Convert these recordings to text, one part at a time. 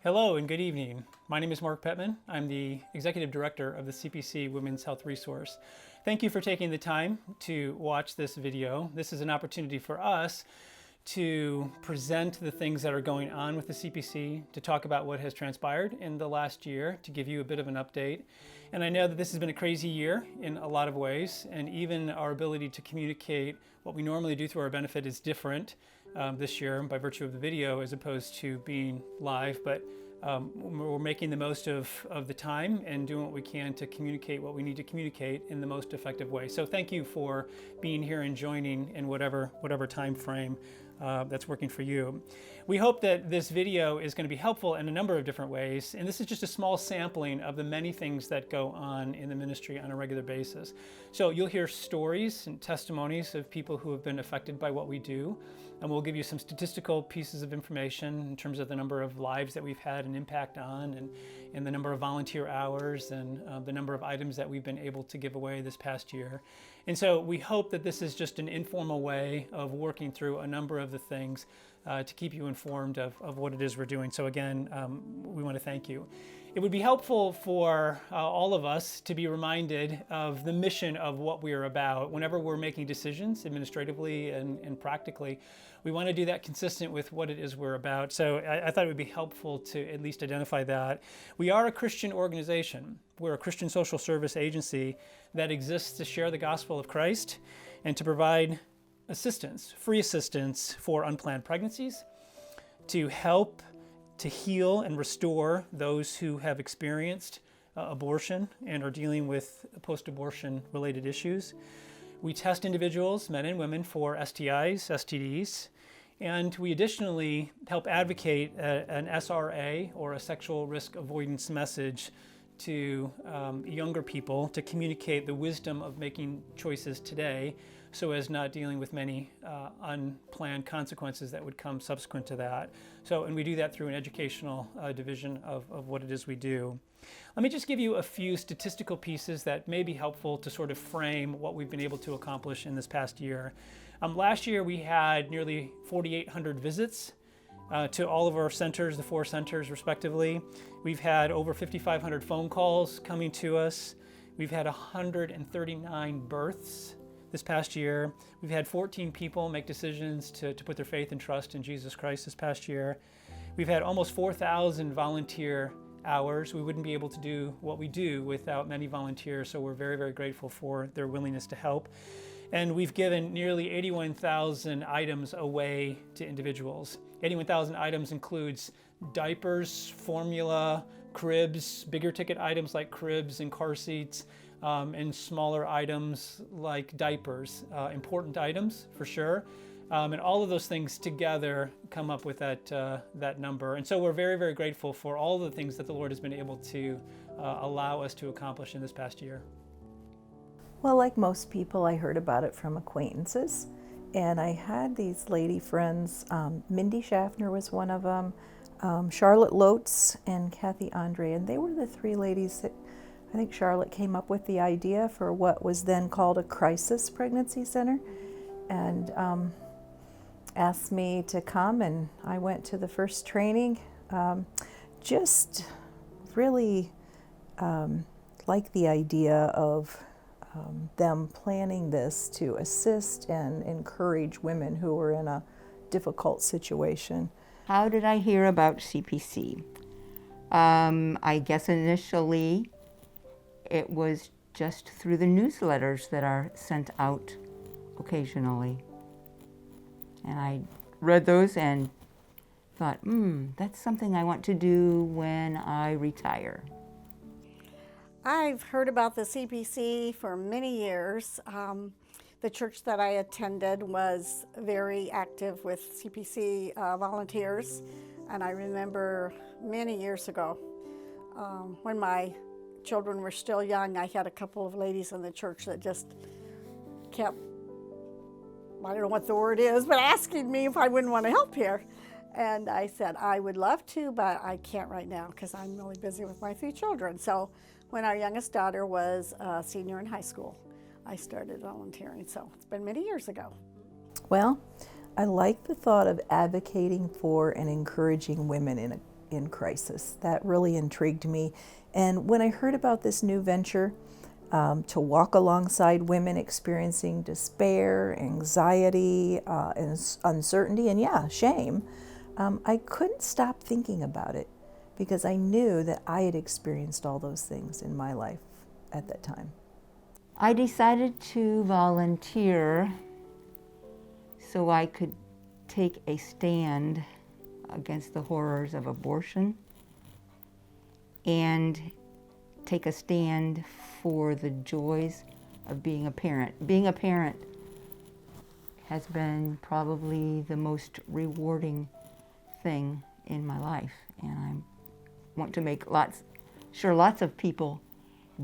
Hello and good evening. My name is Mark Petman. I'm the Executive Director of the CPC Women's Health Resource. Thank you for taking the time to watch this video. This is an opportunity for us to present the things that are going on with the CPC, to talk about what has transpired in the last year, to give you a bit of an update. And I know that this has been a crazy year in a lot of ways, and even our ability to communicate what we normally do through our benefit is different this year by virtue of the video as opposed to being live. But we're making the most of the time and doing what we can to communicate what we need to communicate in the most effective way. So thank you for being here and joining in whatever time frame that's working for you. We hope that this video is going to be helpful in a number of different ways, and this is just a small sampling of the many things that go on in the ministry on a regular basis. So you'll hear stories and testimonies of people who have been affected by what we do, and we'll give you some statistical pieces of information in terms of the number of lives that we've had an impact on, and the number of volunteer hours, and the number of items that we've been able to give away this past year. And so we hope that this is just an informal way of working through a number of the things to keep you informed of what it is we're doing. So again, we want to thank you. It would be helpful for all of us to be reminded of the mission of what we are about. Whenever we're making decisions administratively and practically, we want to do that consistent with what it is we're about. So I thought it would be helpful to at least identify that. We are a Christian organization. We're a Christian social service agency that exists to share the gospel of Christ and to provide assistance, free assistance for unplanned pregnancies, to help to heal and restore those who have experienced abortion and are dealing with post-abortion related issues. We test individuals, men and women, for STIs, STDs, and we additionally help advocate an SRA, or a sexual risk avoidance message, to younger people to communicate the wisdom of making choices today so as not dealing with many unplanned consequences that would come subsequent to that. So, and we do that through an educational division of what it is we do. Let me just give you a few statistical pieces that may be helpful to sort of frame what we've been able to accomplish in this past year. Last year we had nearly 4,800 visits to all of our centers, the 4 centers respectively. We've had over 5,500 phone calls coming to us. We've had 139 births this past year. We've had 14 people make decisions to put their faith and trust in Jesus Christ this past year. We've had almost 4,000 volunteer hours. We wouldn't be able to do what we do without many volunteers, so we're very, very grateful for their willingness to help. And we've given nearly 81,000 items away to individuals. 81,000 items includes diapers, formula, cribs, bigger ticket items like cribs and car seats, and smaller items like diapers. Important items for sure. And all of those things together come up with that number. And so we're very, very grateful for all the things that the Lord has been able to allow us to accomplish in this past year. Well, like most people, I heard about it from acquaintances. And I had these lady friends. Mindy Schaffner was one of them, Charlotte Lotz and Kathy Andre. And they were the 3 ladies that I think Charlotte came up with the idea for what was then called a crisis pregnancy center, and asked me to come, and I went to the first training. Just really like the idea of them planning this to assist and encourage women who were in a difficult situation. How did I hear about CPC? I guess initially it was just through the newsletters that are sent out occasionally. And I read those and thought, that's something I want to do when I retire. I've heard about the CPC for many years. The church that I attended was very active with CPC volunteers, and I remember many years ago when my children were still young, I had a couple of ladies in the church that just kept, I don't know what the word is, but asking me if I wouldn't want to help here. And I said, I would love to, but I can't right now because I'm really busy with my 3 children. So when our youngest daughter was a senior in high school, I started volunteering. So it's been many years ago. Well, I like the thought of advocating for and encouraging women in crisis. That really intrigued me. And when I heard about this new venture, to walk alongside women experiencing despair, anxiety, and uncertainty, and yeah, shame, I couldn't stop thinking about it because I knew that I had experienced all those things in my life at that time. I decided to volunteer so I could take a stand against the horrors of abortion and take a stand for the joys of being a parent. Being a parent has been probably the most rewarding thing in my life, and I want to make lots of people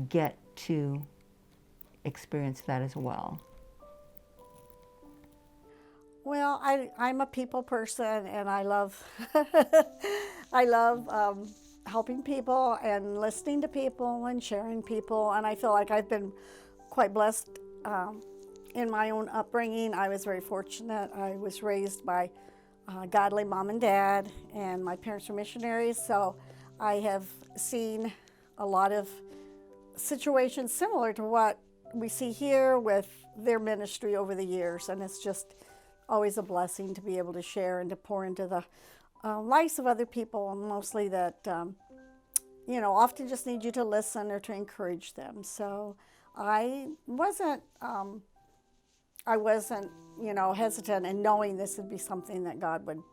get to experience that as well. Well, I'm a people person, and I love I love helping people and listening to people and sharing people. And I feel like I've been quite blessed in my own upbringing. I was very fortunate. I was raised by godly mom and dad, and my parents were missionaries. So I have seen a lot of situations similar to what we see here with their ministry over the years. And it's just always a blessing to be able to share and to pour into the lives of other people, and mostly that, often just need you to listen or to encourage them. So I wasn't, hesitant in knowing this would be something that God would,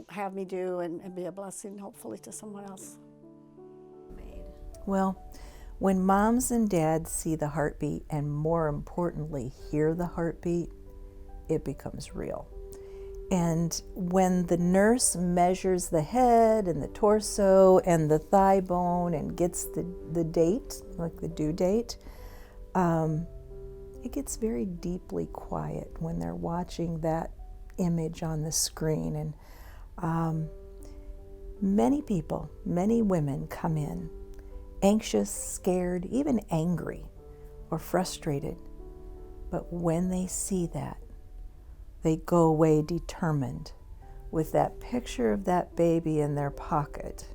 have me do and be a blessing, hopefully, to someone else. Well, when moms and dads see the heartbeat, and more importantly, hear the heartbeat, it becomes real. And when the nurse measures the head and the torso and the thigh bone and gets the date, like the due date, it gets very deeply quiet when they're watching that image on the screen. And many people, many women come in anxious, scared, even angry or frustrated. But when they see that, they go away determined with that picture of that baby in their pocket,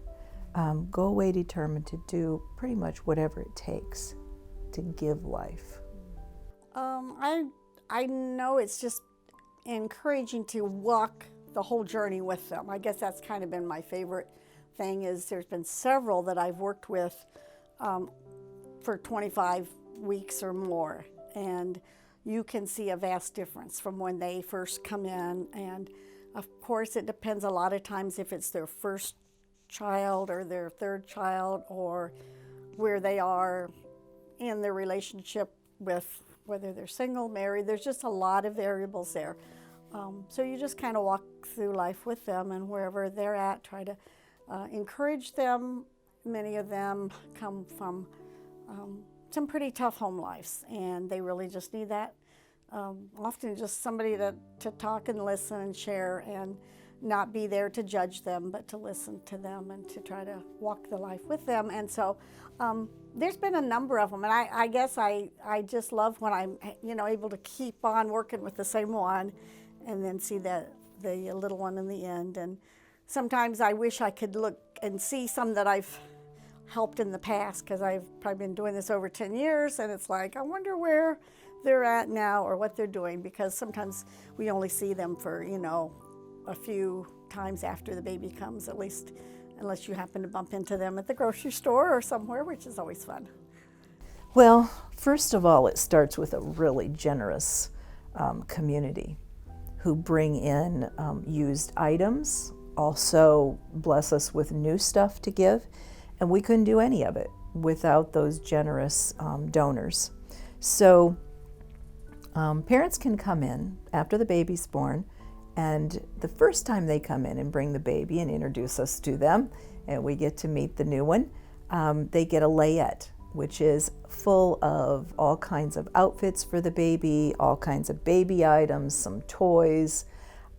go away determined to do pretty much whatever it takes to give life. I know it's just encouraging to walk the whole journey with them. I guess that's kind of been my favorite thing. Is there's been several that I've worked with for 25 weeks or more, and you can see a vast difference from when they first come in. And of course, it depends a lot of times if it's their first child or their third child, or where they are in their relationship with whether they're single, married. There's just a lot of variables there. So you just kind of walk through life with them, and wherever they're at, try to encourage them. Many of them come from some pretty tough home lives, and they really just need that. Often just somebody to talk and listen and share, and not be there to judge them, but to listen to them and to try to walk the life with them. And so there's been a number of them, and I guess I just love when I'm able to keep on working with the same one, and then see the little one in the end. And sometimes I wish I could look and see some that I've helped in the past, because I've probably been doing this over 10 years, and it's like, I wonder where they're at now or what they're doing, because sometimes we only see them for, a few times after the baby comes, at least, unless you happen to bump into them at the grocery store or somewhere, which is always fun. Well, first of all, it starts with a really generous community who bring in used items, also bless us with new stuff to give. And we couldn't do any of it without those generous donors. So parents can come in after the baby's born, and the first time they come in and bring the baby and introduce us to them, and we get to meet the new one, they get a layette, which is full of all kinds of outfits for the baby, all kinds of baby items, some toys,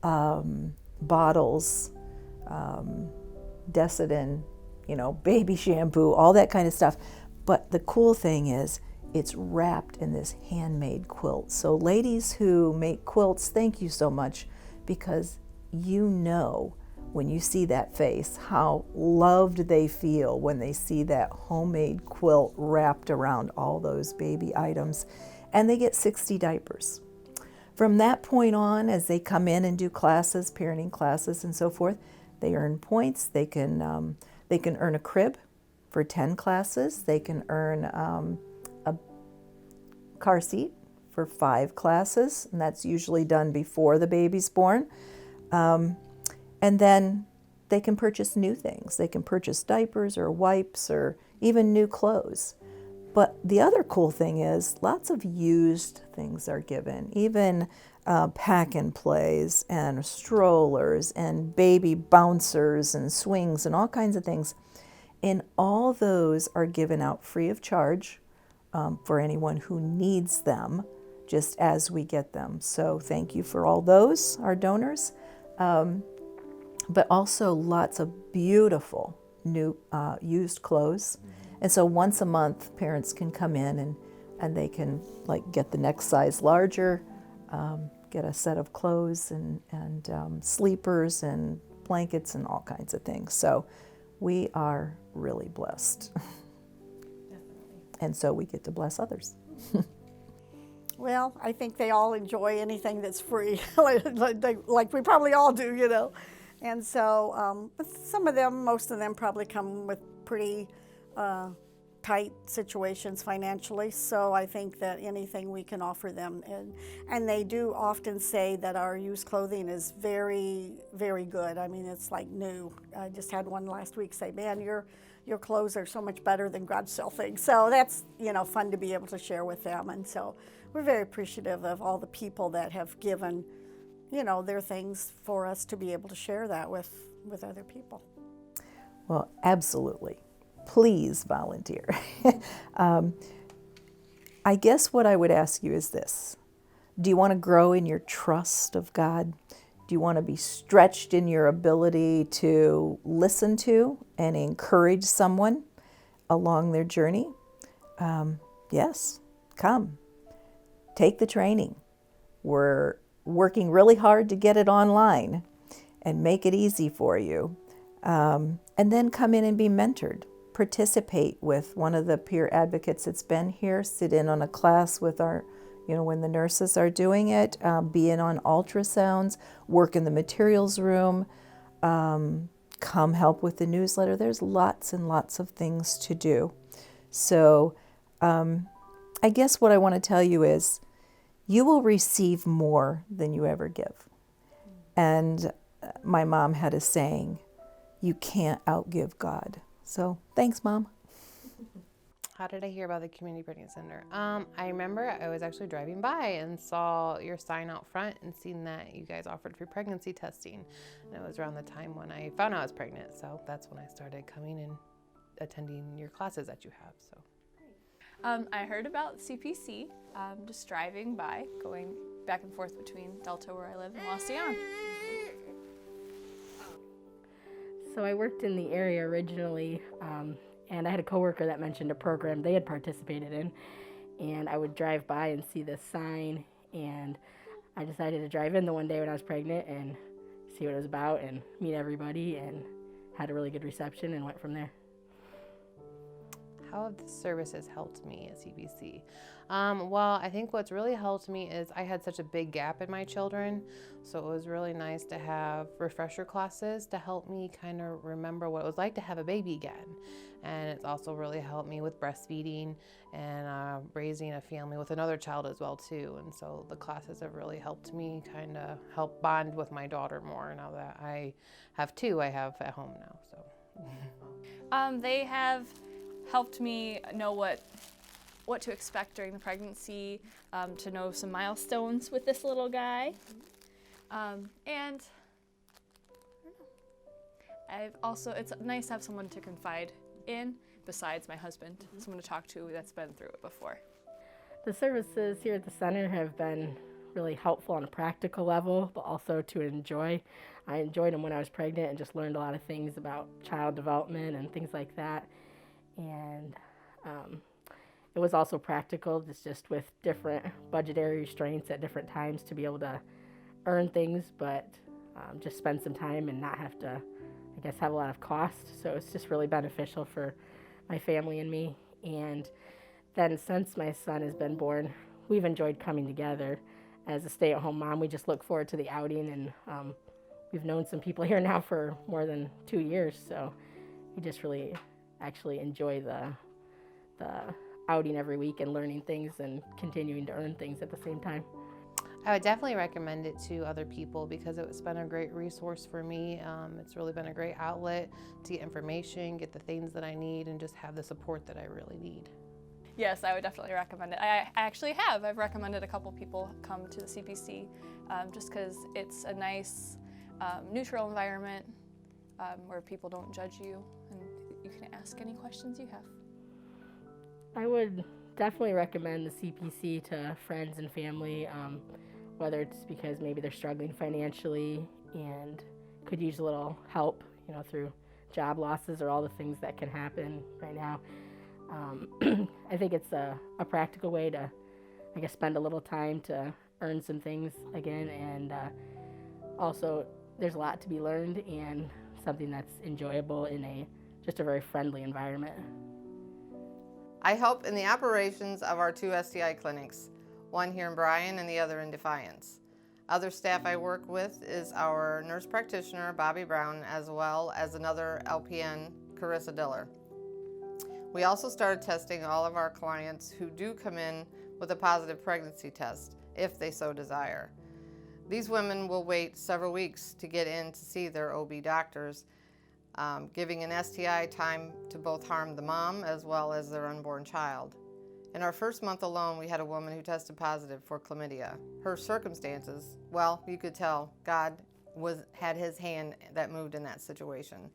bottles, Desitin, baby shampoo, all that kind of stuff. But the cool thing is, it's wrapped in this handmade quilt. So ladies who make quilts, thank you so much, because you know when you see that face, how loved they feel when they see that homemade quilt wrapped around all those baby items. And they get 60 diapers. From that point on, as they come in and do classes, parenting classes and so forth, they earn points. They can earn a crib for 10 classes. They can earn a car seat for 5 classes, and that's usually done before the baby's born. And then they can purchase new things. They can purchase diapers or wipes or even new clothes. But the other cool thing is lots of used things are given, even pack and plays and strollers and baby bouncers and swings and all kinds of things. And all those are given out free of charge for anyone who needs them, just as we get them. So thank you for all those, our donors. But also lots of beautiful new used clothes. And so once a month, parents can come in and they can like get the next size larger, get a set of clothes and sleepers and blankets and all kinds of things. So we are really blessed. And so we get to bless others. Well, I think they all enjoy anything that's free, like we probably all do, you know. And so some of them, most of them probably come with pretty tight situations financially. So I think that anything we can offer them, and they do often say that our used clothing is very, very good. I mean, it's like new. I just had one last week say, man, your clothes are so much better than garage sale things. So that's, you know, fun to be able to share with them. And so we're very appreciative of all the people that have given, you know, their things for us to be able to share that with other people. Well, absolutely. Please volunteer. I guess what I would ask you is this. Do you want to grow in your trust of God? Do you want to be stretched in your ability to listen to and encourage someone along their journey? Yes, come. Take the training. We're working really hard to get it online and make it easy for you. And then come in and be mentored. Participate with one of the peer advocates that's been here. Sit in on a class with our, you know, when the nurses are doing it. Be in on ultrasounds. Work in the materials room. Come help with the newsletter. There's lots and lots of things to do. So I guess what I want to tell you is you will receive more than you ever give. And my mom had a saying, you can't outgive God. So thanks, Mom. How did I hear about the Community Pregnancy Center? I remember I was actually driving by and saw your sign out front and seen that you guys offered free pregnancy testing. And it was around the time when I found out I was pregnant. So that's when I started coming and attending your classes that you have. So. I heard about CPC just driving by, going back and forth between Delta, where I live, and Lausanne. So I worked in the area originally, and I had a coworker that mentioned a program they had participated in, and I would drive by and see this sign, and I decided to drive in the one day when I was pregnant and see what it was about and meet everybody, and had a really good reception and went from there. How have the services helped me at CPC? Well, I think what's really helped me is I had such a big gap in my children, so it was really nice to have refresher classes to help me kind of remember what it was like to have a baby again. And it's also really helped me with breastfeeding and raising a family with another child as well too. And so the classes have really helped me kind of help bond with my daughter more now that I have 2 I have at home now. So. They have helped me know what to expect during the pregnancy, to know some milestones with this little guy. And I don't know. It's nice to have someone to confide in besides my husband, someone to talk to that's been through it before. The services here at the center have been really helpful on a practical level, but also to enjoy. I enjoyed them when I was pregnant and just learned a lot of things about child development and things like that. And it was also practical, just with different budgetary restraints at different times to be able to earn things, but just spend some time and not have to, I guess, have a lot of cost. So it's just really beneficial for my family and me. And then since my son has been born, we've enjoyed coming together. As a stay-at-home mom, we just look forward to the outing, and we've known some people here now for more than 2 years, so we just really actually enjoy the outing every week and learning things and continuing to earn things at the same time. I would definitely recommend it to other people because it's been a great resource for me. It's really been a great outlet to get information, get the things that I need, and just have the support that I really need. Yes, I would definitely recommend it. I actually have. I've recommended a couple people come to the CPC just because it's a nice, neutral environment where people don't judge you and you can ask any questions you have. I would definitely recommend the CPC to friends and family, whether it's because maybe they're struggling financially and could use a little help, through job losses or all the things that can happen right now. I think it's a practical way to, I guess, spend a little time to earn some things again, and also there's a lot to be learned and something that's enjoyable in just a very friendly environment. I help in the operations of our 2 STI clinics, one here in Bryan and the other in Defiance. Other staff I work with is our nurse practitioner, Bobby Brown, as well as another LPN, Carissa Diller. We also started testing all of our clients who do come in with a positive pregnancy test, if they so desire. These women will wait several weeks to get in to see their OB doctors, giving an STI time to both harm the mom as well as their unborn child. In our first month alone, we had a woman who tested positive for chlamydia. Her circumstances, well, you could tell God had his hand that moved in that situation.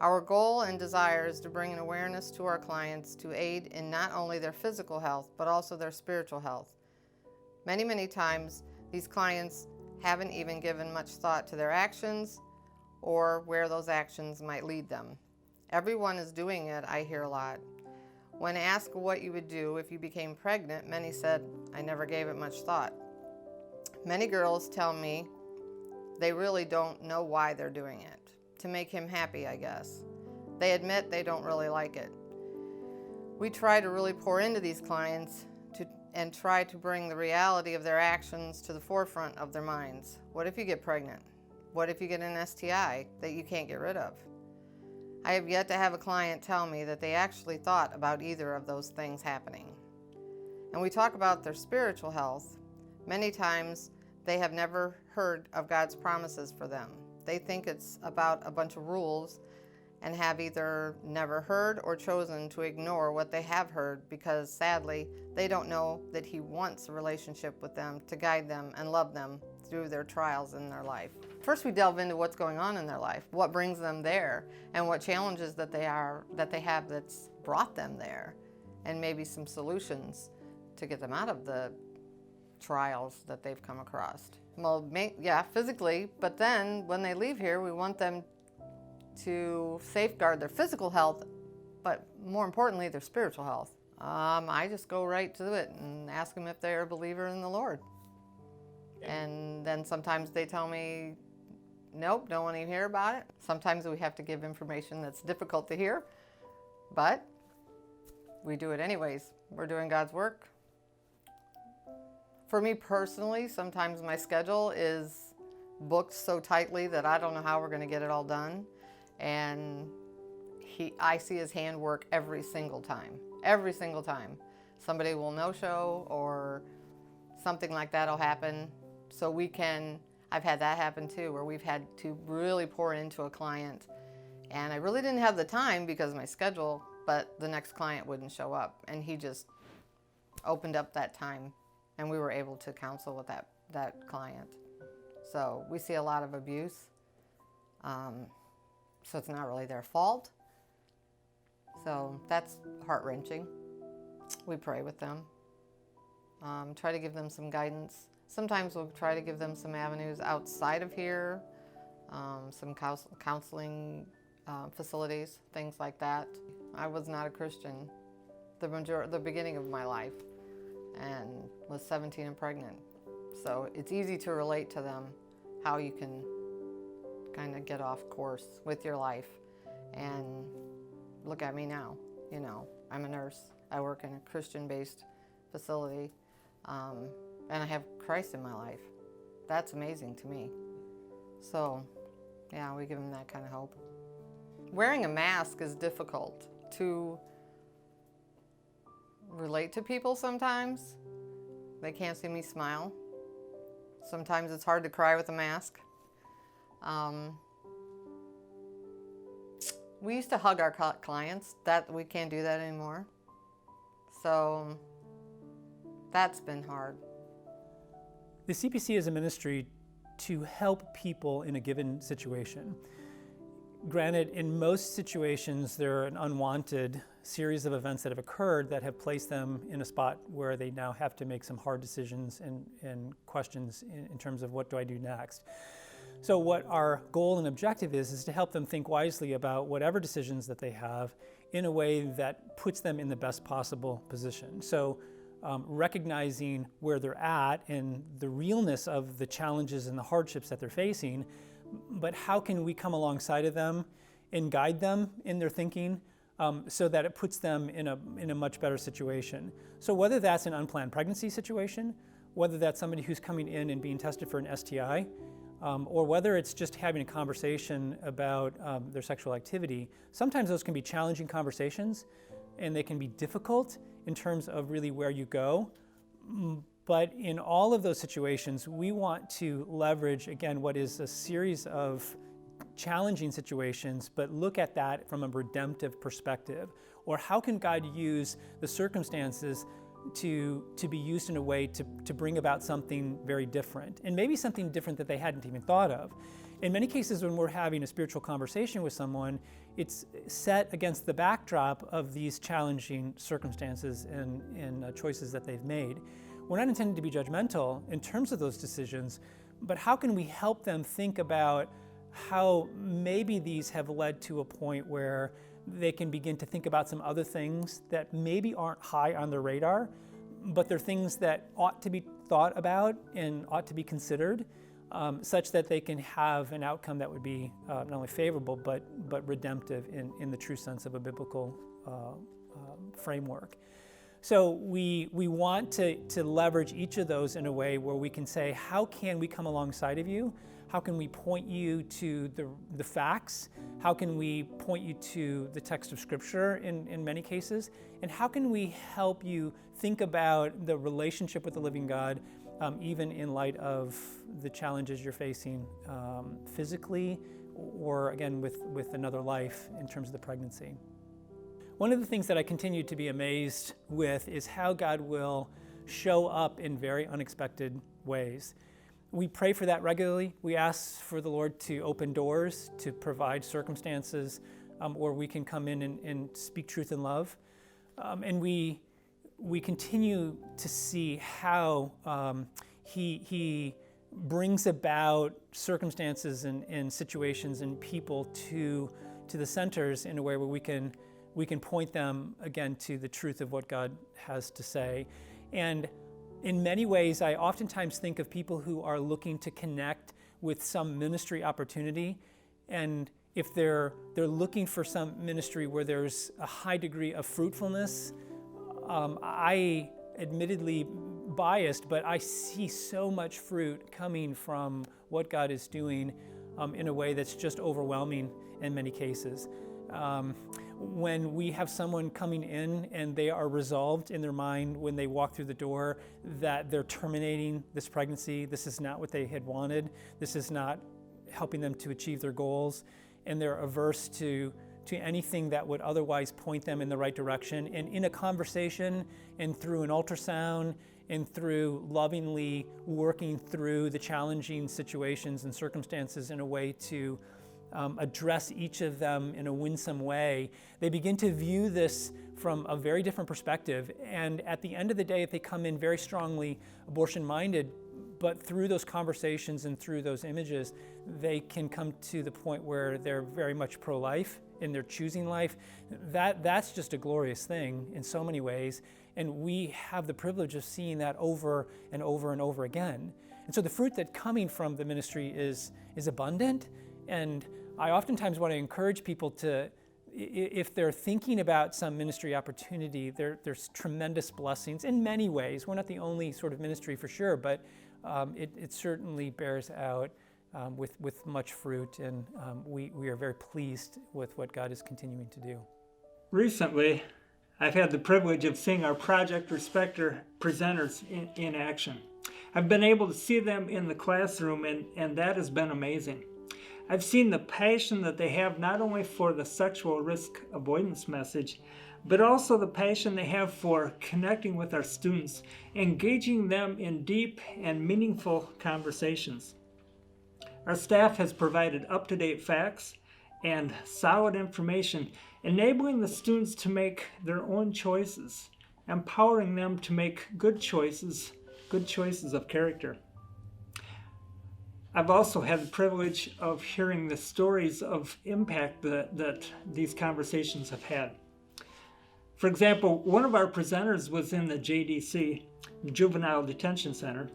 Our goal and desire is to bring an awareness to our clients to aid in not only their physical health, but also their spiritual health. Many, many times, these clients haven't even given much thought to their actions or where those actions might lead them. Everyone is doing it, I hear a lot. When asked what you would do if you became pregnant, many said, I never gave it much thought. Many girls tell me they really don't know why they're doing it. To make him happy, I guess. They admit they don't really like it. We try to really pour into these clients and try to bring the reality of their actions to the forefront of their minds. What if you get pregnant? What if you get an STI that you can't get rid of? I have yet to have a client tell me that they actually thought about either of those things happening. And we talk about their spiritual health. Many times they have never heard of God's promises for them. They think it's about a bunch of rules and have either never heard or chosen to ignore what they have heard because, sadly, they don't know that He wants a relationship with them to guide them and love them through their trials in their life. First, we delve into what's going on in their life, what brings them there, and what challenges that they have that's brought them there, and maybe some solutions to get them out of the trials that they've come across. Well, yeah, physically, but then when they leave here, we want them to safeguard their physical health, but more importantly, their spiritual health. I just go right to it and ask them if they're a believer in the Lord. And then sometimes they tell me, nope, don't want to hear about it. Sometimes we have to give information that's difficult to hear, but we do it anyways. We're doing God's work. For me personally, sometimes my schedule is booked so tightly that I don't know how we're going to get it all done. And I see His hand work every single time. Every single time. Somebody will no-show or something like that will happen. So I've had that happen too, where we've had to really pour into a client. And I really didn't have the time because of my schedule, but the next client wouldn't show up. And he just opened up that time. And we were able to counsel with that client. So we see a lot of abuse. So it's not really their fault. So that's heart-wrenching. We pray with them. Try to give them some guidance. Sometimes we'll try to give them some avenues outside of here, some counseling facilities, things like that. I was not a Christian the beginning of my life, and was 17 and pregnant. So it's easy to relate to them how you can kind of get off course with your life. And look at me now, you know, I'm a nurse. I work in a Christian-based facility, and I have Christ in my life. That's amazing to me. So, yeah, we give them that kind of hope. Wearing a mask is difficult to relate to people sometimes. They can't see me smile. Sometimes it's hard to cry with a mask. We used to hug our clients. That we can't do that anymore. So that's been hard. The CPC is a ministry to help people in a given situation. Granted, in most situations, there are an unwanted series of events that have occurred that have placed them in a spot where they now have to make some hard decisions and questions in terms of what do I do next. So what our goal and objective is to help them think wisely about whatever decisions that they have in a way that puts them in the best possible position. So recognizing where they're at and the realness of the challenges and the hardships that they're facing, but how can we come alongside of them and guide them in their thinking so that it puts them in a much better situation. So whether that's an unplanned pregnancy situation, whether that's somebody who's coming in and being tested for an STI, or whether it's just having a conversation about their sexual activity, sometimes those can be challenging conversations and they can be difficult in terms of really where you go. But in all of those situations, we want to leverage, again, what is a series of challenging situations, but look at that from a redemptive perspective. Or how can God use the circumstances to be used in a way to bring about something very different, and maybe something different that they hadn't even thought of. In many cases, when we're having a spiritual conversation with someone, it's set against the backdrop of these challenging circumstances and choices that they've made. We're not intending to be judgmental in terms of those decisions, but how can we help them think about how maybe these have led to a point where they can begin to think about some other things that maybe aren't high on their radar, but they're things that ought to be thought about and ought to be considered, such that they can have an outcome that would be not only favorable, but redemptive in the true sense of a biblical framework. So we want to leverage each of those in a way where we can say, how can we come alongside of you? How can we point you to the facts? How can we point you to the text of Scripture in many cases? And how can we help you think about the relationship with the living God, even in light of the challenges you're facing physically, or again with another life in terms of the pregnancy? One of the things that I continue to be amazed with is how God will show up in very unexpected ways. We pray for that regularly. We ask for the Lord to open doors, to provide circumstances where we can come in and speak truth in love. And we continue to see how He brings about circumstances and situations and people to the centers in a way where we can point them again to the truth of what God has to say. And in many ways, I oftentimes think of people who are looking to connect with some ministry opportunity, and if they're looking for some ministry where there's a high degree of fruitfulness, I admittedly biased, but I see so much fruit coming from what God is doing in a way that's just overwhelming in many cases. When we have someone coming in and they are resolved in their mind when they walk through the door that they're terminating this pregnancy, this is not what they had wanted, this is not helping them to achieve their goals, and they're averse to anything that would otherwise point them in the right direction. And in a conversation and through an ultrasound and through lovingly working through the challenging situations and circumstances in a way to address each of them in a winsome way, they begin to view this from a very different perspective. And at the end of the day, if they come in very strongly abortion-minded, but through those conversations and through those images, they can come to the point where they're very much pro-life and they're choosing life. That's just a glorious thing in so many ways. And we have the privilege of seeing that over and over and over again. And so the fruit that coming from the ministry is abundant, And I oftentimes want to encourage people to, if they're thinking about some ministry opportunity, there's tremendous blessings in many ways. We're not the only sort of ministry for sure, but it certainly bears out with much fruit, and we are very pleased with what God is continuing to do. Recently, I've had the privilege of seeing our Project Respecter presenters in action. I've been able to see them in the classroom, and that has been amazing. I've seen the passion that they have not only for the sexual risk avoidance message, but also the passion they have for connecting with our students, engaging them in deep and meaningful conversations. Our staff has provided up-to-date facts and solid information, enabling the students to make their own choices, empowering them to make good choices of character. I've also had the privilege of hearing the stories of impact that these conversations have had. For example, one of our presenters was in the JDC, Juvenile Detention Center,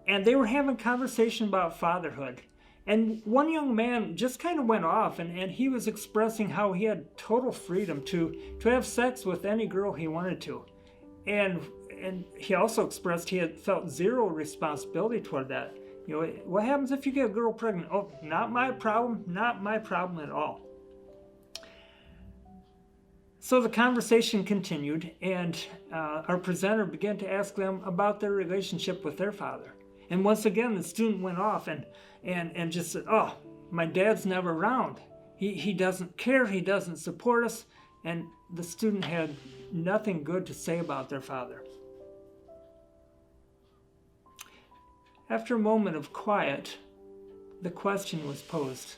and they were having a conversation about fatherhood. And one young man just kind of went off, and he was expressing how he had total freedom to have sex with any girl he wanted to. And he also expressed he had felt zero responsibility toward that. You know, what happens if you get a girl pregnant? Oh, not my problem at all. So the conversation continued, and our presenter began to ask them about their relationship with their father. And once again, the student went off and just said, oh, my dad's never around. He doesn't care, he doesn't support us. And the student had nothing good to say about their father. After a moment of quiet, the question was posed.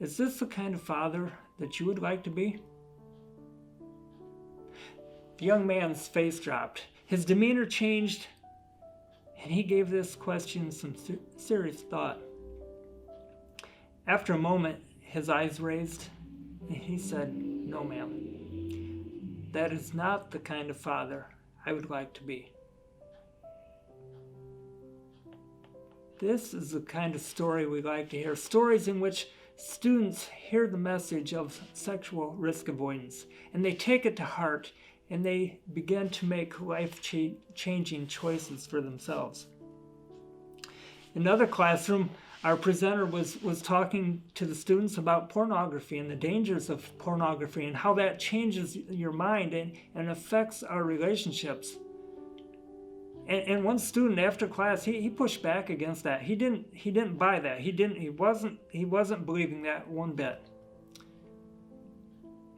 Is this the kind of father that you would like to be? The young man's face dropped. His demeanor changed, and he gave this question some serious thought. After a moment, his eyes raised, and he said, "No, ma'am. That is not the kind of father I would like to be." This is the kind of story we like to hear, stories in which students hear the message of sexual risk avoidance, and they take it to heart, and they begin to make life-changing choices for themselves. In another classroom, our presenter was talking to the students about pornography and the dangers of pornography and how that changes your mind and affects our relationships. And one student after class, he pushed back against that. He didn't buy that. He wasn't believing that one bit.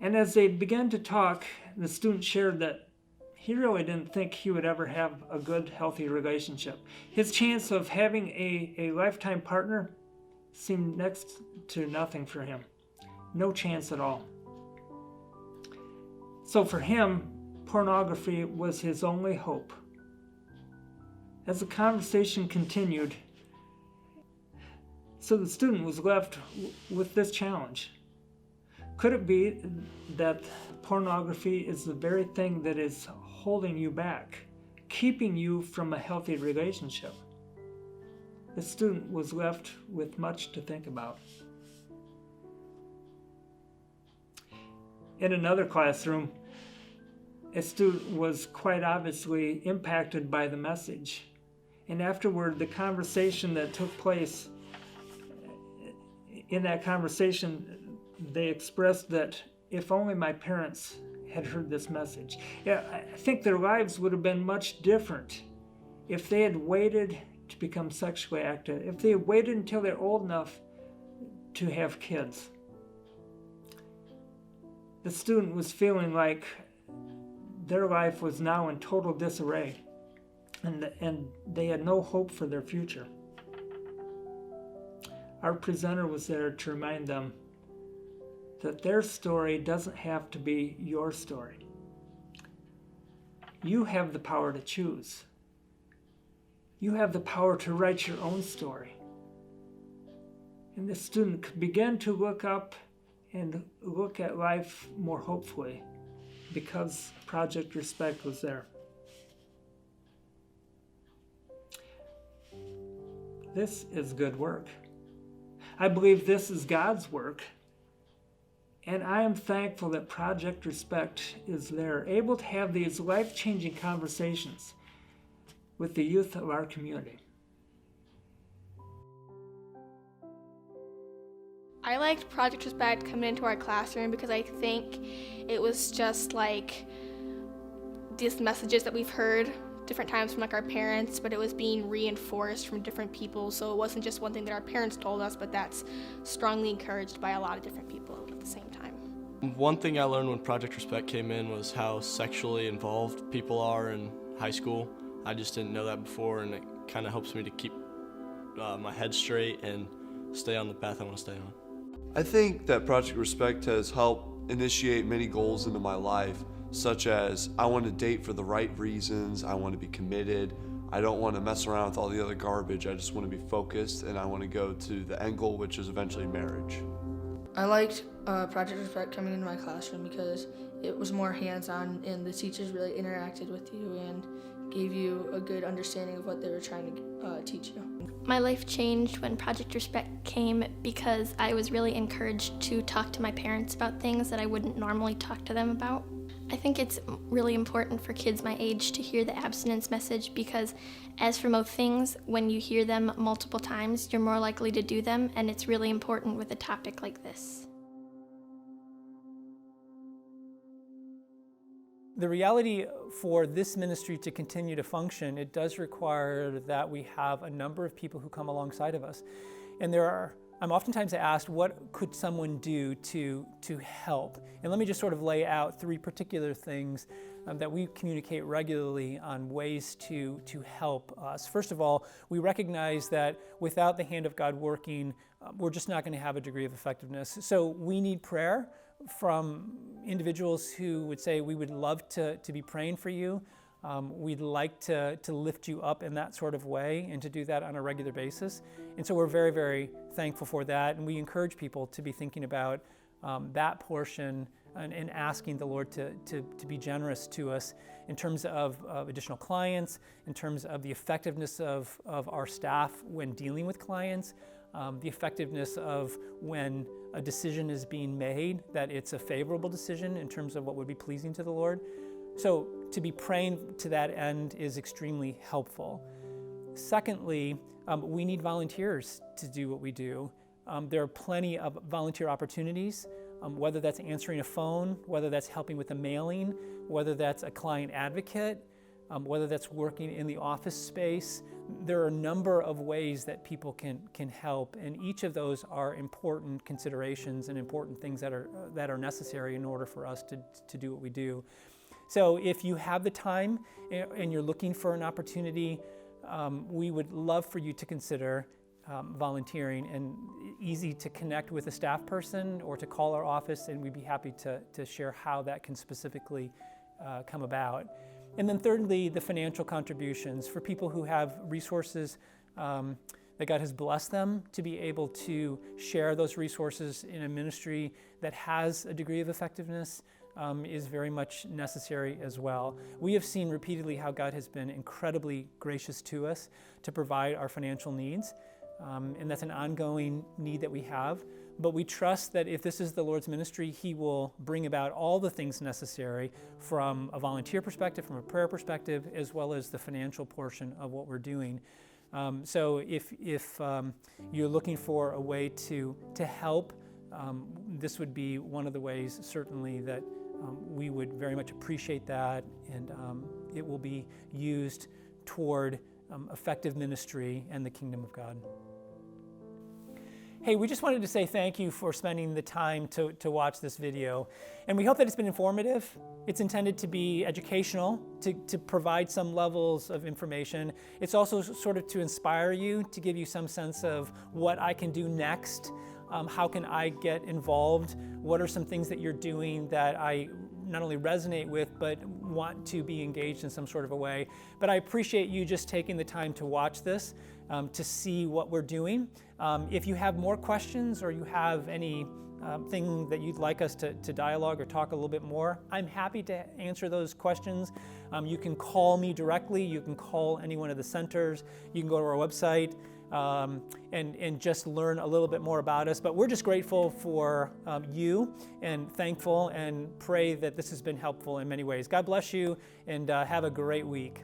And as they began to talk, the student shared that he really didn't think he would ever have a good, healthy relationship. His chance of having a lifetime partner seemed next to nothing for him. No chance at all. So for him, pornography was his only hope. As the conversation continued, so the student was left with this challenge. Could it be that pornography is the very thing that is holding you back, keeping you from a healthy relationship? The student was left with much to think about. In another classroom, a student was quite obviously impacted by the message. And afterward, the conversation that took place, in that conversation, they expressed that if only my parents had heard this message. Yeah, I think their lives would have been much different if they had waited to become sexually active, if they had waited until they're old enough to have kids. The student was feeling like their life was now in total disarray, and they had no hope for their future. Our presenter was there to remind them that their story doesn't have to be your story. You have the power to choose. You have the power to write your own story. And the student began to look up and look at life more hopefully because Project Respect was there. This is good work. I believe this is God's work. And I am thankful that Project Respect is there, able to have these life-changing conversations with the youth of our community. I liked Project Respect coming into our classroom because I think it was just like these messages that we've heard different times from like our parents, but it was being reinforced from different people. So it wasn't just one thing that our parents told us, but that's strongly encouraged by a lot of different people at the same time. One thing I learned when Project Respect came in was how sexually involved people are in high school. I just didn't know that before, and it kind of helps me to keep my head straight and stay on the path I want to stay on. I think that Project Respect has helped initiate many goals into my life, such as I want to date for the right reasons, I want to be committed, I don't want to mess around with all the other garbage, I just want to be focused, and I want to go to the end goal, which is eventually marriage. I liked Project Respect coming into my classroom because it was more hands-on and the teachers really interacted with you and gave you a good understanding of what they were trying to teach you. My life changed when Project Respect came because I was really encouraged to talk to my parents about things that I wouldn't normally talk to them about. I think it's really important for kids my age to hear the abstinence message because, as for most things, when you hear them multiple times, you're more likely to do them, and it's really important with a topic like this. The reality for this ministry to continue to function, it does require that we have a number of people who come alongside of us. And I'm oftentimes asked, what could someone do to help? And let me just sort of lay out three particular things that we communicate regularly on ways to help us. First of all, we recognize that without the hand of God working, we're just not going to have a degree of effectiveness. So we need prayer from individuals who would say, we would love to be praying for you. We'd like to lift you up in that sort of way and to do that on a regular basis. And so we're very, very thankful for that. And we encourage people to be thinking about that portion and asking the Lord to be generous to us in terms of additional clients, in terms of the effectiveness of our staff when dealing with clients, the effectiveness of when a decision is being made, that it's a favorable decision in terms of what would be pleasing to the Lord. So to be praying to that end is extremely helpful. Secondly, we need volunteers to do what we do. There are plenty of volunteer opportunities, whether that's answering a phone, whether that's helping with a mailing, whether that's a client advocate, whether that's working in the office space. There are a number of ways that people can help, and each of those are important considerations and important things that are necessary in order for us to do what we do. So if you have the time and you're looking for an opportunity, we would love for you to consider volunteering, and easy to connect with a staff person or to call our office, and we'd be happy to share how that can specifically come about. And then thirdly, the financial contributions for people who have resources that God has blessed them to be able to share those resources in a ministry that has a degree of effectiveness is very much necessary as well. We have seen repeatedly how God has been incredibly gracious to us to provide our financial needs, and that's an ongoing need that we have. But we trust that if this is the Lord's ministry, He will bring about all the things necessary from a volunteer perspective, from a prayer perspective, as well as the financial portion of what we're doing. So if you're looking for a way to help, this would be one of the ways, certainly, that we would very much appreciate that, and it will be used toward effective ministry and the kingdom of God. Hey, we just wanted to say thank you for spending the time to watch this video. And we hope that it's been informative. It's intended to be educational, to provide some levels of information. It's also sort of to inspire you, to give you some sense of what I can do next. How can I get involved? What are some things that you're doing that I not only resonate with, but want to be engaged in some sort of a way? But I appreciate you just taking the time to watch this, to see what we're doing. If you have more questions or you have any thing that you'd like us to dialogue or talk a little bit more, I'm happy to answer those questions. You can call me directly. You can call any one of the centers. You can go to our website. and just learn a little bit more about us. But we're just grateful for you and thankful and pray that this has been helpful in many ways. God bless you and have a great week.